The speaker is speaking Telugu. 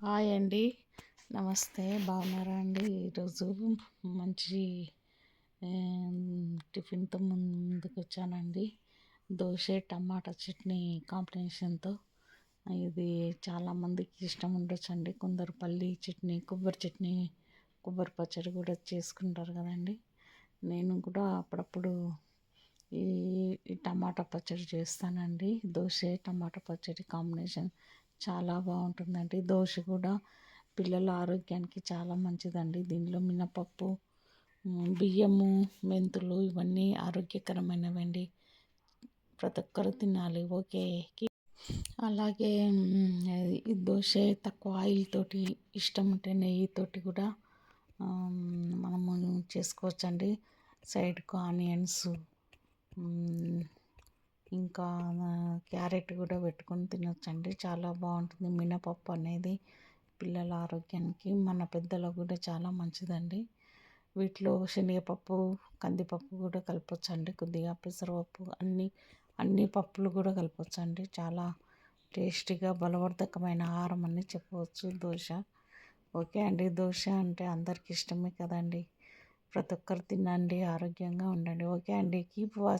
హాయ్ అండి. నమస్తే. బాగున్నారా అండి? ఈరోజు మంచి టిఫిన్తో ముందుకు వచ్చానండి. దోశ టమాటా చట్నీ కాంబినేషన్తో. ఇది చాలామందికి ఇష్టం ఉండొచ్చండి. కొందరు పల్లి చట్నీ, కొబ్బరి చట్నీ, కొబ్బరి పచ్చడి కూడా చేసుకుంటారు కదండి. నేను కూడా అప్పుడప్పుడు ఈ ఈ టమాటా పచ్చడి చేస్తానండి. దోశ టమాటా పచ్చడి కాంబినేషన్ చాలా బాగుంటుందండి. దోశ కూడా పిల్లల ఆరోగ్యానికి చాలా మంచిదండి. దీనిలో మినపప్పు, బియ్యము, మెంతులు ఇవన్నీ ఆరోగ్యకరమైనవండి. ప్రతి ఒక్కరు తినాలి. ఓకే. అలాగే ఈ దోశ తక్కువ ఆయిల్ తోటి, ఇష్టం ఉంటే నెయ్యితోటి కూడా మనము చేసుకోవచ్చండి. సైడ్కు ఆనియన్స్, ఇంకా క్యారెట్ కూడా పెట్టుకొని తినొచ్చండి. చాలా బాగుంటుంది. మినపప్పు అనేది పిల్లల ఆరోగ్యానికి, మన పెద్దలకు కూడా చాలా మంచిదండి. వీటిలో శనగపప్పు, కందిపప్పు కూడా కలపొచ్చండి. కొద్దిగా పెసరపప్పు, అన్ని పప్పులు కూడా కలపొచ్చండి. చాలా టేస్టీగా బలవర్ధకమైన ఆహారం అని చెప్పవచ్చు దోశ. ఓకే అండి. దోశ అంటే అందరికి ఇష్టమే కదండి. ప్రతి ఒక్కరు తినండి, ఆరోగ్యంగా ఉండండి. ఓకే అండి. Keep watch.